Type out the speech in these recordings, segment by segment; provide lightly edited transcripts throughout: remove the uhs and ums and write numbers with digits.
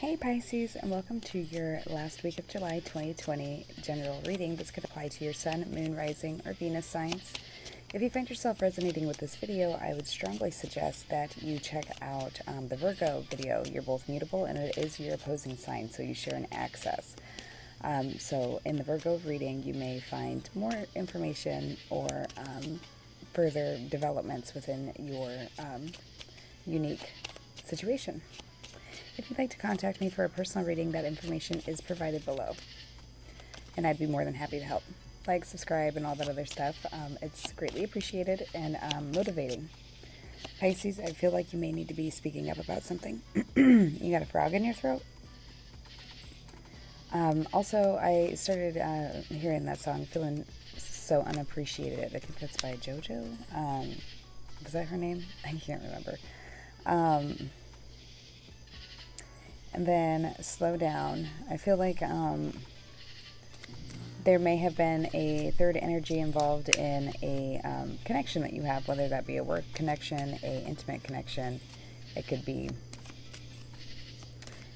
Hey Pisces, and welcome to your last week of July 2020 general reading. This could apply to your Sun, Moon, Rising, or Venus signs. If you find yourself resonating with this video, I would strongly suggest that you check out the Virgo video. You're both mutable, and it is your opposing sign, so you share an access. So in the Virgo reading, you may find more information or further developments within your unique situation. If you'd like to contact me for a personal reading, that information is provided below, and I'd be more than happy to help. Like, subscribe, and all that other stuff. It's greatly appreciated and motivating. Pisces, I feel like you may need to be speaking up about something. You got a frog in your throat? Also, I started hearing that song, feeling so unappreciated. I think that's by JoJo. Was that her name? I can't remember. And then slow down. I feel like there may have been a third energy involved in a connection that you have, whether that be a work connection, a intimate connection. It could be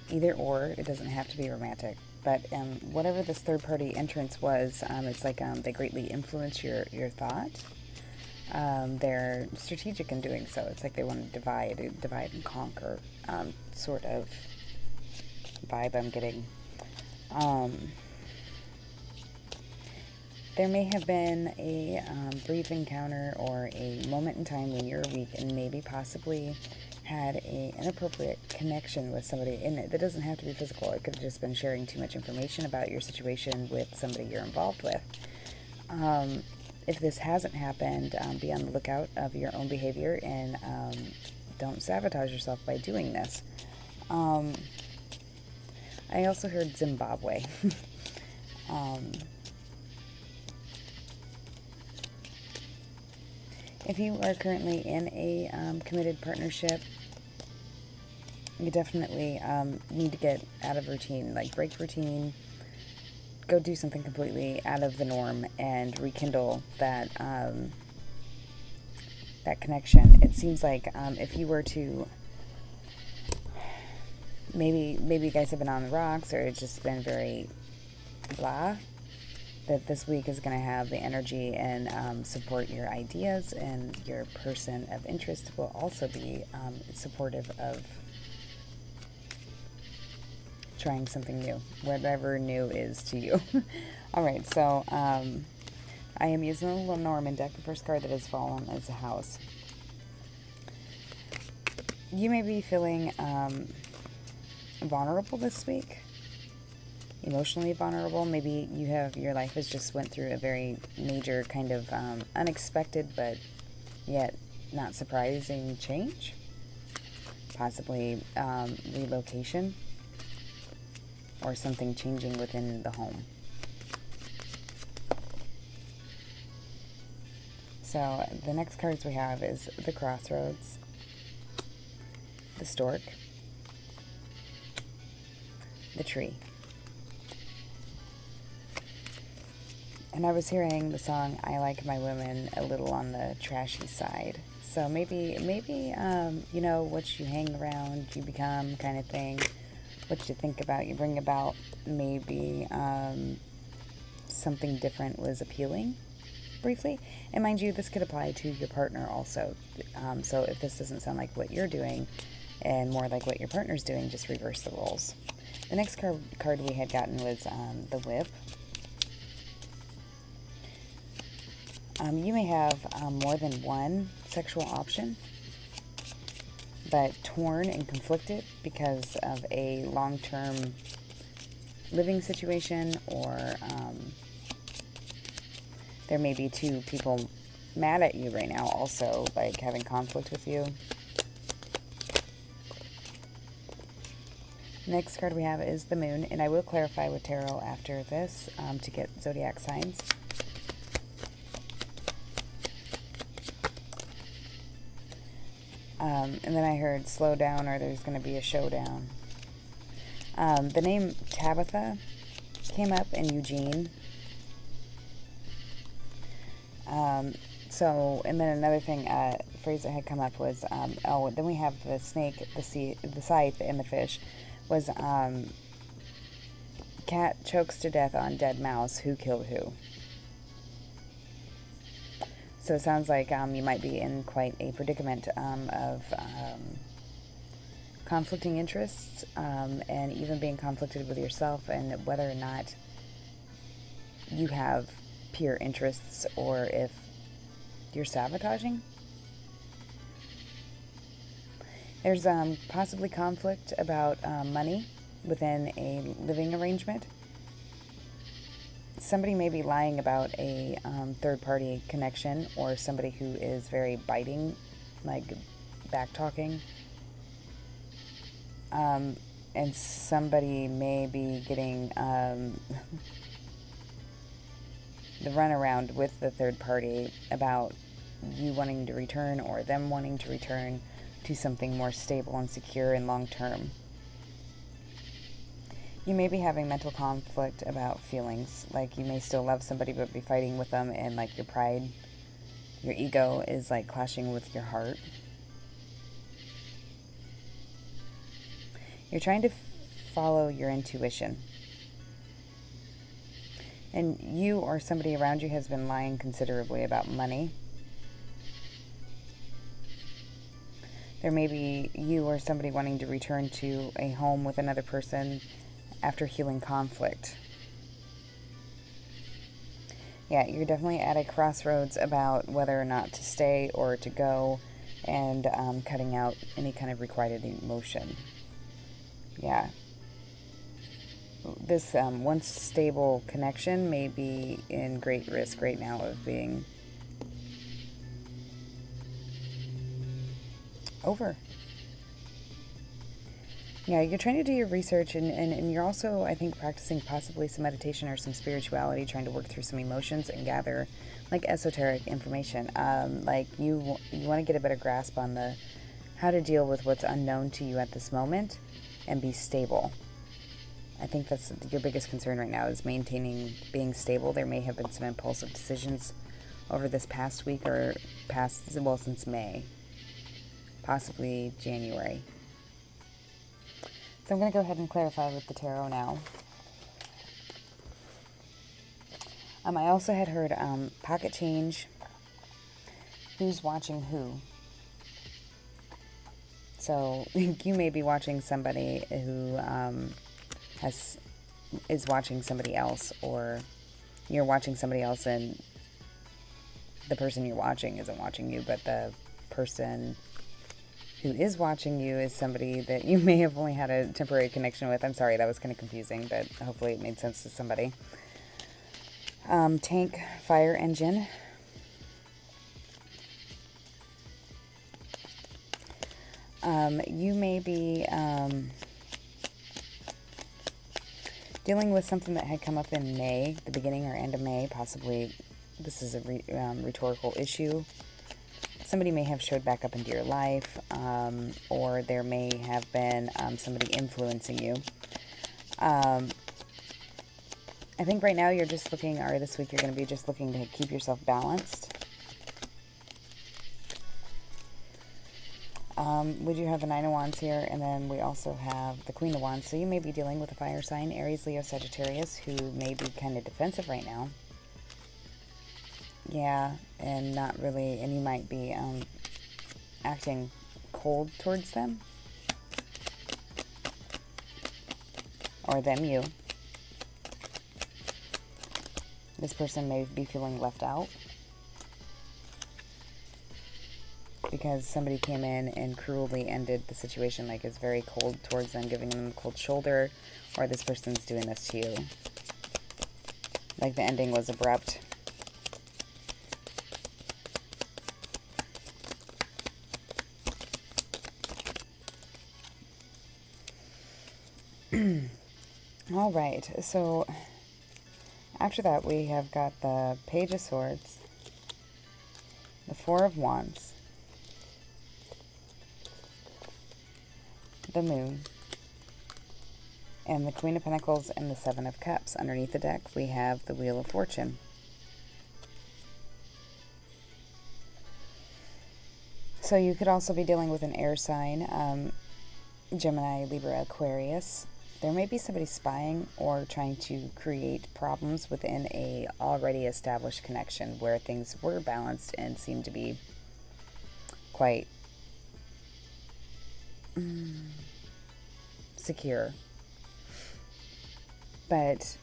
either or. It doesn't have to be romantic. But whatever this third party entrance was, it's like they greatly influence your thought. They're strategic in doing so. It's like they want to divide and conquer sort of vibe I'm getting. There may have been a brief encounter or a moment in time when you're weak and maybe possibly had an inappropriate connection with somebody. And it doesn't have to be physical. It could have just been sharing too much information about your situation with somebody you're involved with. If this hasn't happened, be on the lookout of your own behavior and don't sabotage yourself by doing this. I also heard Zimbabwe. If you are currently in a committed partnership, you definitely need to get out of routine, like break routine, go do something completely out of the norm and rekindle that that connection. It seems like if you were to maybe you guys have been on the rocks, or it's just been very blah, that this week is going to have the energy and support your ideas, and your person of interest will also be supportive of trying something new, whatever new is to you. Alright, so I am using the Lenormand deck. The first card that has fallen is a house. You may be feeling vulnerable this week, emotionally vulnerable. Maybe your life has just went through a very major kind of unexpected but yet not surprising change, possibly relocation or something changing within the home. So the next cards we have is the Crossroads, the Stork, the Tree. And I was hearing the song "I Like My Women" a little on the trashy side. So maybe you know, what you hang around, you become, kind of thing. What you think about, you bring about. Maybe something different was appealing briefly. And mind you, this could apply to your partner also. So if this doesn't sound like what you're doing and more like what your partner's doing, just reverse the roles. The next card we had gotten was the Whip. You may have more than one sexual option, but torn and conflicted because of a long-term living situation, or there may be two people mad at you right now also, like having conflict with you. Next card we have is the Moon, and I will clarify with tarot after this to get zodiac signs. And then I heard slow down, or there's going to be a showdown. The name Tabitha came up in Eugene. So, and then another thing, phrase that had come up was, then we have the snake, the scythe, and the fish. was cat chokes to death on dead mouse. Who killed who? So it sounds like you might be in quite a predicament of conflicting interests, and even being conflicted with yourself, and whether or not you have pure interests or if you're sabotaging. There's possibly conflict about money within a living arrangement. Somebody may be lying about a third-party connection, or somebody who is very biting, like back-talking. And somebody may be getting the runaround with the third party about you wanting to return, or them wanting to return to something more stable and secure and long-term. You may be having mental conflict about feelings, like you may still love somebody but be fighting with them, and like your pride, your ego is like clashing with your heart. You're trying to follow your intuition. And you or somebody around you has been lying considerably about money. There may be you or somebody wanting to return to a home with another person after healing conflict. Yeah, you're definitely at a crossroads about whether or not to stay or to go, and cutting out any kind of requited emotion. Yeah. This once stable connection may be in great risk right now of being over. Yeah, you're trying to do your research, and you're also, I think, practicing possibly some meditation or some spirituality, trying to work through some emotions and gather, like, esoteric information. Like, you want to get a better grasp on how to deal with what's unknown to you at this moment and be stable. I think that's your biggest concern right now, is maintaining being stable. There may have been some impulsive decisions over this past week, or since May, possibly January. So I'm going to go ahead and clarify with the tarot now. I also had heard pocket change, who's watching who. So you may be watching somebody who is watching somebody else, or you're watching somebody else and the person you're watching isn't watching you, but the person who is watching you is somebody that you may have only had a temporary connection with. I'm sorry, that was kind of confusing, but hopefully it made sense to somebody. Tank, fire engine. You may be dealing with something that had come up in May, the beginning or end of May. Possibly this is a rhetorical issue. Somebody may have showed back up into your life, or there may have been somebody influencing you. I think right now you're just looking, or this week you're going to be just looking to keep yourself balanced. We do have the Nine of Wands here, and then we also have the Queen of Wands. So you may be dealing with a fire sign, Aries, Leo, Sagittarius, who may be kind of defensive right now. Yeah, and not really, and you might be acting cold towards them. Or them, you. This person may be feeling left out, because somebody came in and cruelly ended the situation, like is very cold towards them, giving them a cold shoulder, or this person's doing this to you. Like the ending was abrupt. All right, so after that we have got the Page of Swords, the Four of Wands, the Moon, and the Queen of Pentacles and the Seven of Cups. Underneath the deck we have the Wheel of Fortune. So you could also be dealing with an air sign. Gemini, Libra, Aquarius. There may be somebody spying or trying to create problems within a already established connection where things were balanced and seemed to be quite secure. But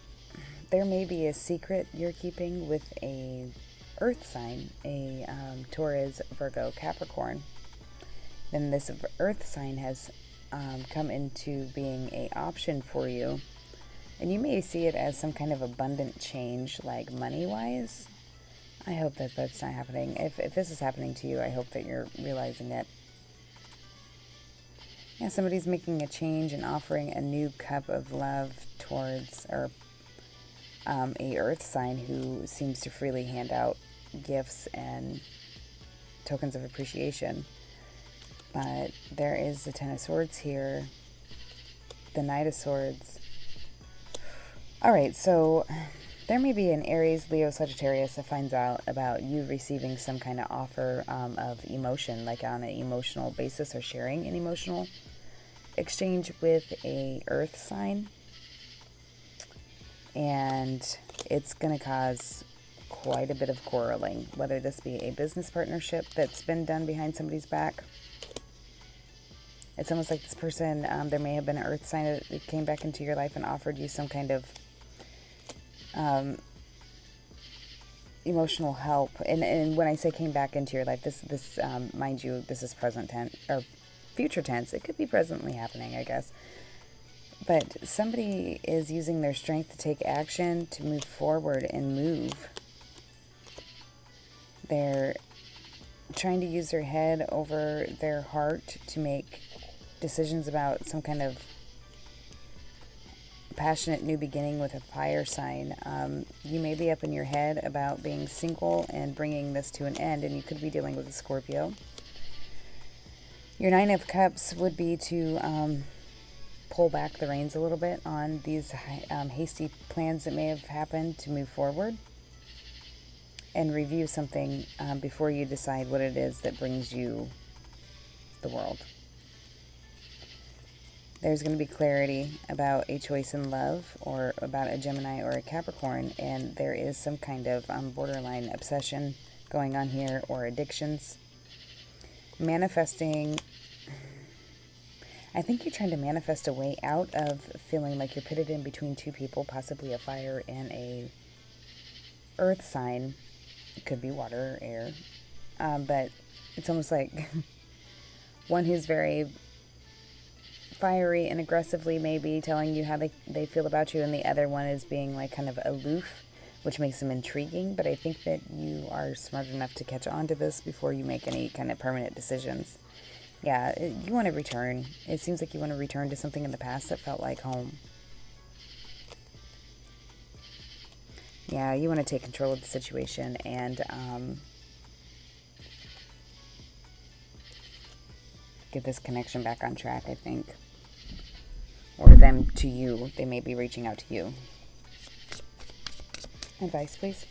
there may be a secret you're keeping with a earth sign, a Taurus, Virgo, Capricorn. Then this earth sign has come into being a option for you, and you may see it as some kind of abundant change, like money-wise. I hope that that's not happening. If this is happening to you, I hope that you're realizing it. Yeah, somebody's making a change and offering a new cup of love towards, or a earth sign who seems to freely hand out gifts and tokens of appreciation. But there is the Ten of Swords here, the Knight of Swords. All right, so there may be an Aries, Leo, Sagittarius that finds out about you receiving some kind of offer of emotion, like on an emotional basis, or sharing an emotional exchange with a earth sign. And it's going to cause quite a bit of quarreling, whether this be a business partnership that's been done behind somebody's back. It's almost like this person, there may have been an earth sign that came back into your life and offered you some kind of emotional help. And when I say came back into your life, this mind you, this is present tense or future tense. It could be presently happening, I guess. But somebody is using their strength to take action, to move forward and move. They're trying to use their head over their heart to make decisions about some kind of passionate new beginning with a fire sign. You may be up in your head about being single and bringing this to an end, and you could be dealing with a Scorpio. Your Nine of Cups would be to pull back the reins a little bit on these hasty plans that may have happened, to move forward and review something before you decide what it is that brings you the world. There's going to be clarity about a choice in love, or about a Gemini or a Capricorn, and there is some kind of borderline obsession going on here, or addictions. Manifesting, I think you're trying to manifest a way out of feeling like you're pitted in between two people, possibly a fire and a earth sign. It could be water or air, but it's almost like one who's very fiery and aggressively maybe telling you how they feel about you, and the other one is being like kind of aloof, which makes them intriguing. But I think that you are smart enough to catch on to this before you make any kind of permanent decisions. Yeah, you want to return. It seems like you want to return to something in the past that felt like home. Yeah, you want to take control of the situation and get this connection back on track, I think. Or them to you. They may be reaching out to you. Advice, please.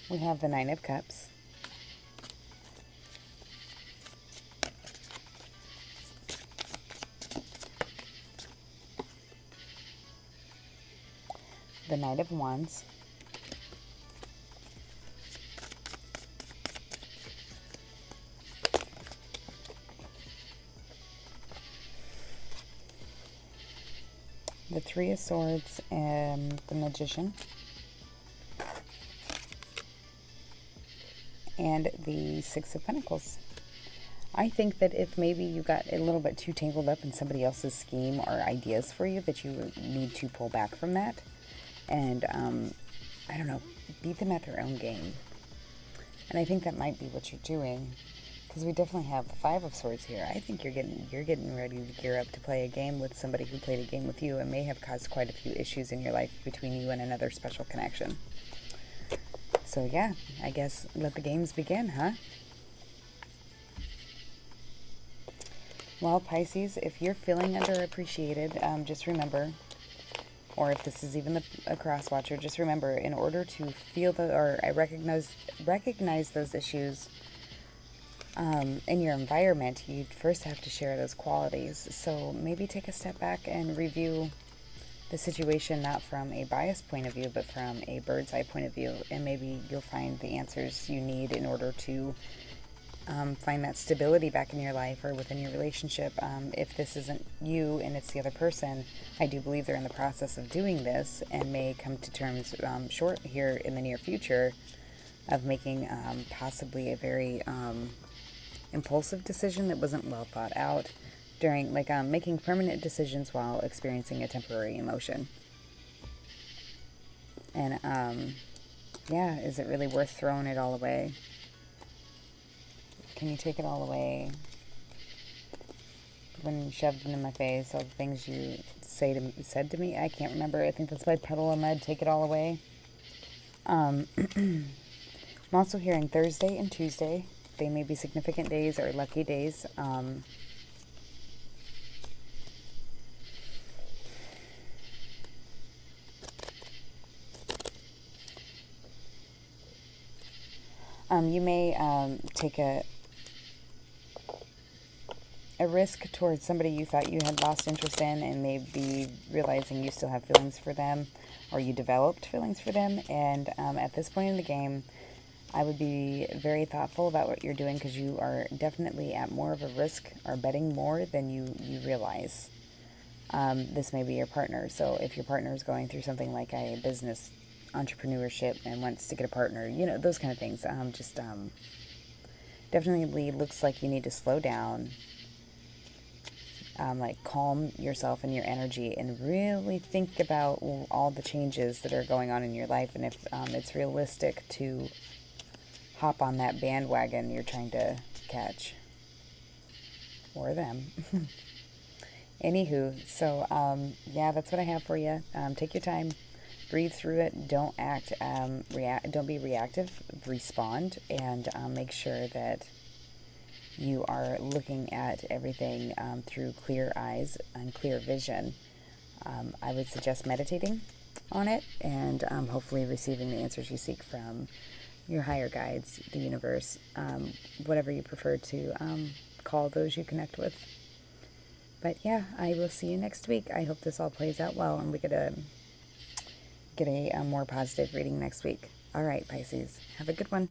We have the Nine of Cups. The Knight of Wands. The Three of Swords and the Magician. And the Six of Pentacles. I think that if maybe you got a little bit too tangled up in somebody else's scheme or ideas for you, that you need to pull back from that and, I don't know, beat them at their own game. And I think that might be what you're doing, because we definitely have the Five of Swords here. I think you're getting ready to gear up to play a game with somebody who played a game with you and may have caused quite a few issues in your life between you and another special connection. So yeah, I guess let the games begin, huh? Well, Pisces, if you're feeling underappreciated, just remember or if this is even a cross watcher, just remember, in order to feel I recognize those issues in your environment, you'd first have to share those qualities. So maybe take a step back and review the situation not from a biased point of view, but from a bird's eye point of view, and maybe you'll find the answers you need in order to find that stability back in your life or within your relationship. If this isn't you and it's the other person, I do believe they're in the process of doing this and may come to terms short here in the near future of making possibly a very impulsive decision that wasn't well thought out during, like, making permanent decisions while experiencing a temporary emotion. And yeah, is it really worth throwing it all away? Can you take it all away when you shoved it in my face, all the things you said to me? I can't remember. I think that's by Puddle of Mud, Take It All Away. I'm also hearing Thursday and Tuesday. They may be significant days or lucky days. You may take a risk towards somebody you thought you had lost interest in, and maybe realizing you still have feelings for them, or you developed feelings for them. And at this point in the game, I would be very thoughtful about what you're doing, because you are definitely at more of a risk or betting more than you realize. This may be your partner. So if your partner is going through something like a business entrepreneurship and wants to get a partner, you know, those kind of things, definitely looks like you need to slow down, like calm yourself and your energy, and really think about all the changes that are going on in your life, and if it's realistic to hop on that bandwagon you're trying to catch, or them. Anywho, so yeah, that's what I have for you. Take your time, breathe through it. Don't act, don't be reactive. Respond, and make sure that you are looking at everything through clear eyes and clear vision. I would suggest meditating on it, and hopefully receiving the answers you seek from your higher guides, the universe, whatever you prefer to call those you connect with. But yeah, I will see you next week. I hope this all plays out well, and we get a more positive reading next week. All right, Pisces, have a good one.